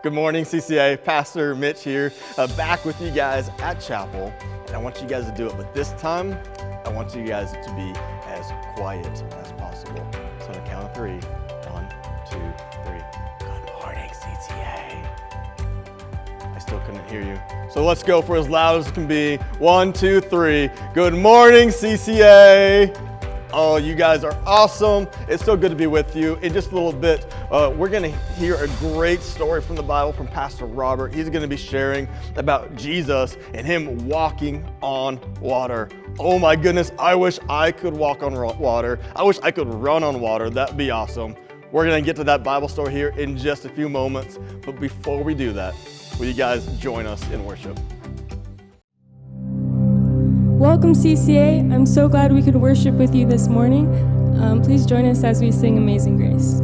Good morning, CCA. Pastor Mitch here, back with you guys at Chapel. And I want you guys to do it, but this time, I want you guys to be as quiet as possible. So on the count of three. 1, 2, 3. Good morning, CCA. I still couldn't hear you. So let's go for as loud as it can be. 1, 2, 3. Good morning, CCA. Oh, you guys are awesome. It's so good to be with you. In just a little bit, we're going to hear a great story from the Bible from Pastor Robert. He's going to be sharing about Jesus and him walking on water. Oh my goodness, I wish I could walk on water. I wish I could run on water. That'd be awesome. We're going to get to that Bible story here in just a few moments. But before we do that, will you guys join us in worship? Welcome, CCA. I'm so glad we could worship with you this morning. Please join us as we sing Amazing Grace.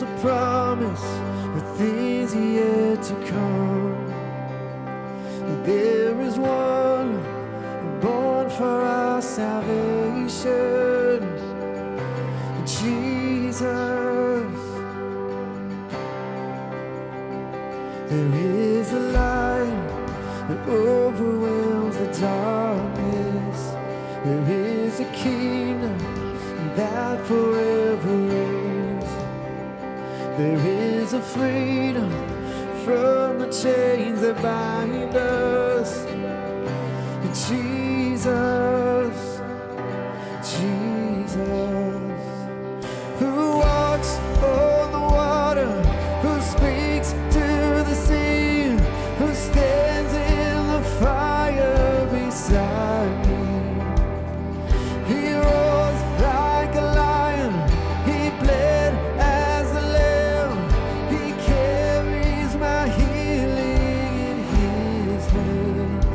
a promise of things yet to come. There is one born for our salvation, Jesus. There is a light that overwhelms the darkness. There is a kingdom that forever reigns. There is a freedom from the chains that bind us. Jesus, Jesus, who walks on the water, who speaks to the sea, who stands in the fire beside me. He roars like a lion, he bled as a lamb, he carries my healing in his hands.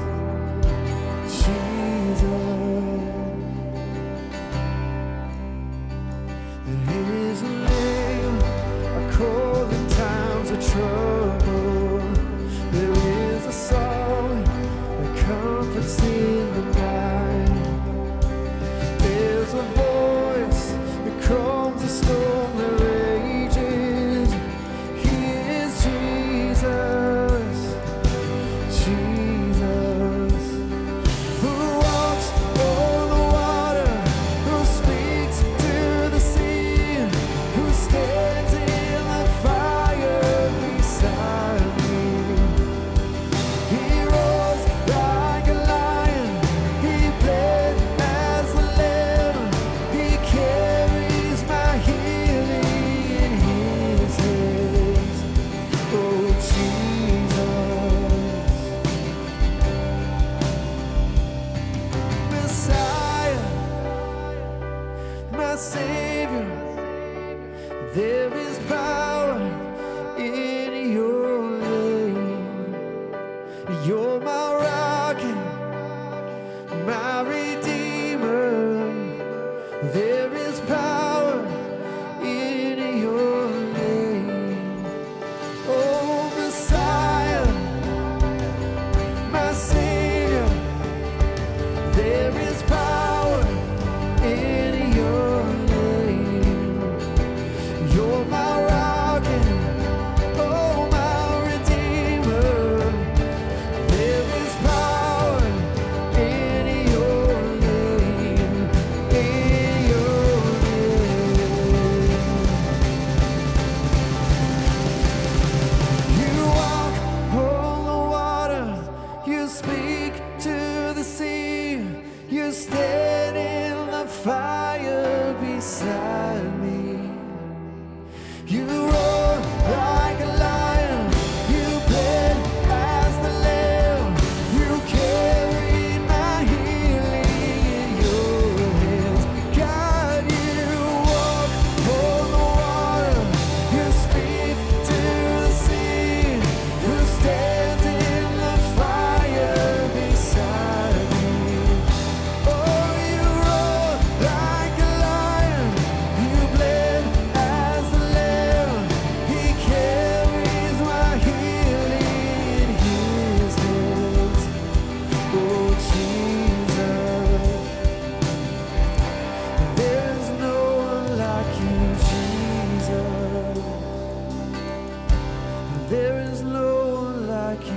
There is a name I call in times of trouble. There is a song that comforts in the night. There's a voice that calms the storm that rages. He is Jesus, Jesus, who walks on the water, who speaks to the sea, who stands in the fire beside me. He roars like a lion, he bled as a lamb, he carries my healing in his hands. Oh, Jesus, Messiah, my Savior, there is power in your name. You're my rock and my Redeemer. There is power in your name. Oh, Messiah, my Savior, there is power in your name. You're my rock and oh, my Redeemer. There is power in your name, in your name. You walk on the water, you speak to the sea, you stand in the fire beside me. You roar like a lion, you bled as the lamb, you carried my healing in your hands. God, you walk on the water, you speak to the sea, who stands in the fire beside me. Oh, you roar like a lion, you bled as the lamb, he carries my healing in his hands. Oh, Jesus, there's no one like you, Jesus. There is no one like you.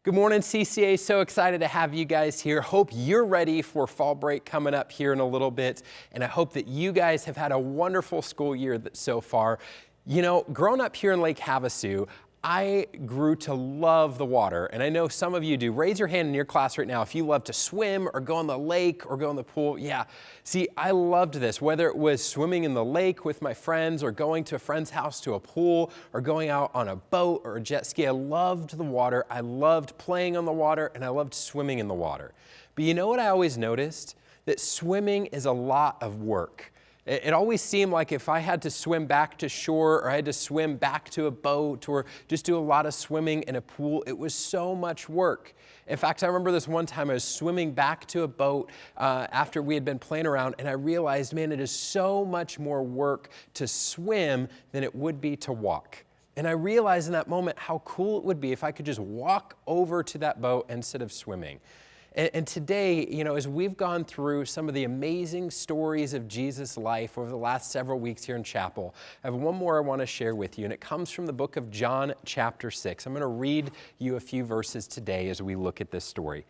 Good morning, CCA. So excited to have you guys here. Hope you're ready for fall break coming up here in a little bit. And I hope that you guys have had a wonderful school year so far. You know, growing up here in Lake Havasu, I grew to love the water, and I know some of you do. Raise your hand in your class right now if you love to swim or go in the lake or go in the pool. Yeah, see, I loved this, whether it was swimming in the lake with my friends or going to a friend's house to a pool or going out on a boat or a jet ski. I loved the water. I loved playing on the water, and I loved swimming in the water. But you know what I always noticed? That swimming is a lot of work. It always seemed like if I had to swim back to shore or I had to swim back to a boat or just do a lot of swimming in a pool, it was so much work. In fact, I remember this one time I was swimming back to a boat after we had been playing around, and I realized, man, it is so much more work to swim than it would be to walk. And I realized in that moment how cool it would be if I could just walk over to that boat instead of swimming. And today, as we've gone through some of the amazing stories of Jesus' life over the last several weeks here in Chapel, I have one more I want to share with you, and it comes from the book of John chapter 6. I'm going to read you a few verses today as we look at this story.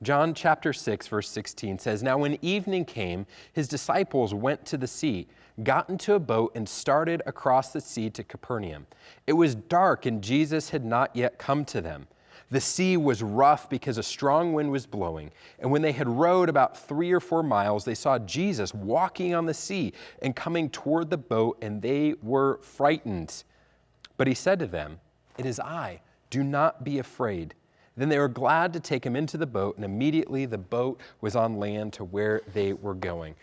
John chapter 6, verse 16 says, "Now when evening came, his disciples went to the sea, got into a boat, and started across the sea to Capernaum. It was dark, and Jesus had not yet come to them. The sea was rough because a strong wind was blowing. And when they had rowed about 3 or 4 miles, they saw Jesus walking on the sea and coming toward the boat, and they were frightened. But he said to them, 'It is I, do not be afraid.' Then they were glad to take him into the boat, and immediately the boat was on land to where they were going."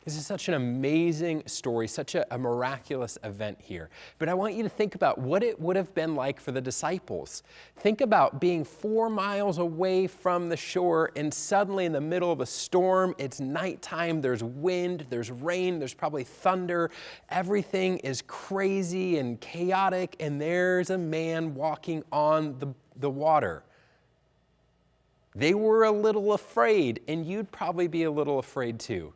This is such an amazing story, such a miraculous event here. But I want you to think about what it would have been like for the disciples. Think about being 4 miles away from the shore, and suddenly in the middle of a storm, it's nighttime, there's wind, there's rain, there's probably thunder. Everything is crazy and chaotic, and there's a man walking on the water. They were a little afraid, and you'd probably be a little afraid too.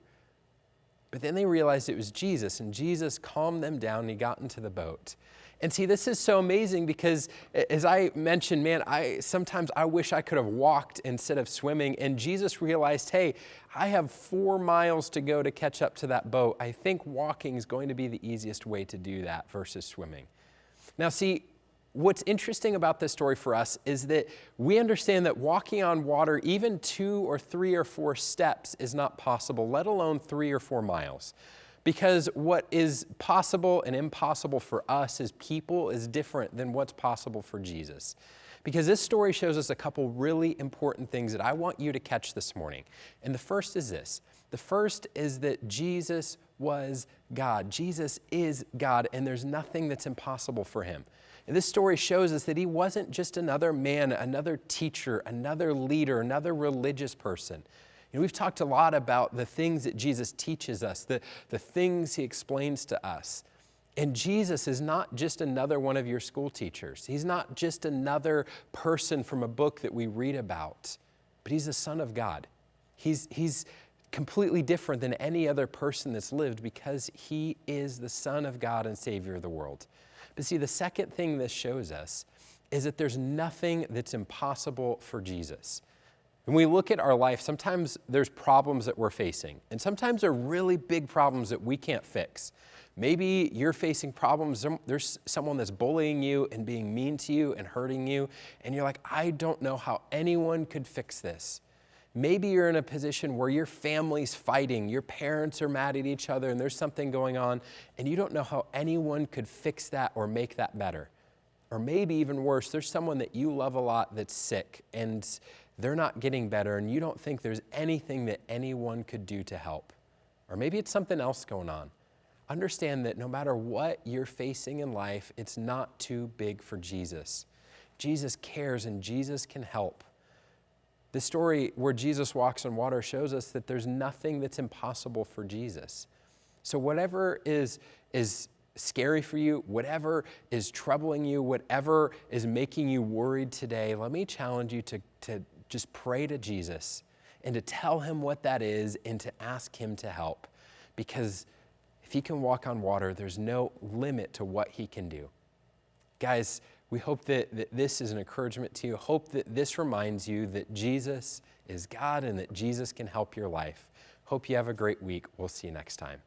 But then they realized it was Jesus, and Jesus calmed them down, and he got into the boat. And see, this is so amazing because, as I mentioned, man, sometimes I wish I could have walked instead of swimming. And Jesus realized, hey, I have 4 miles to go to catch up to that boat. I think walking is going to be the easiest way to do that versus swimming. Now, see, what's interesting about this story for us is that we understand that walking on water, even 2 or 3 or 4 steps is not possible, let alone 3 or 4 miles. Because what is possible and impossible for us as people is different than what's possible for Jesus. Because this story shows us a couple really important things that I want you to catch this morning. And the first is this. The first is that Jesus was God. Jesus is God, and there's nothing that's impossible for him. And this story shows us that he wasn't just another man, another teacher, another leader, another religious person. We've talked a lot about the things that Jesus teaches us, the things he explains to us. And Jesus is not just another one of your school teachers. He's not just another person from a book that we read about, but he's the Son of God. He's completely different than any other person that's lived because he is the Son of God and Savior of the world. But see, the second thing this shows us is that there's nothing that's impossible for Jesus. When we look at our life, sometimes there's problems that we're facing, and sometimes they're really big problems that we can't fix. Maybe you're facing problems, there's someone that's bullying you and being mean to you and hurting you, and you're like, I don't know how anyone could fix this. Maybe you're in a position where your family's fighting, your parents are mad at each other, and there's something going on, and you don't know how anyone could fix that or make that better. Or maybe even worse, there's someone that you love a lot that's sick, and they're not getting better, and you don't think there's anything that anyone could do to help. Or maybe it's something else going on. Understand that no matter what you're facing in life, it's not too big for Jesus. Jesus cares, and Jesus can help. The story where Jesus walks on water shows us that there's nothing that's impossible for Jesus. So whatever is scary for you, whatever is troubling you, whatever is making you worried today, let me challenge you to just pray to Jesus and to tell him what that is and to ask him to help. Because if he can walk on water, there's no limit to what he can do. Guys, we hope that this is an encouragement to you. Hope that this reminds you that Jesus is God and that Jesus can help your life. Hope you have a great week. We'll see you next time.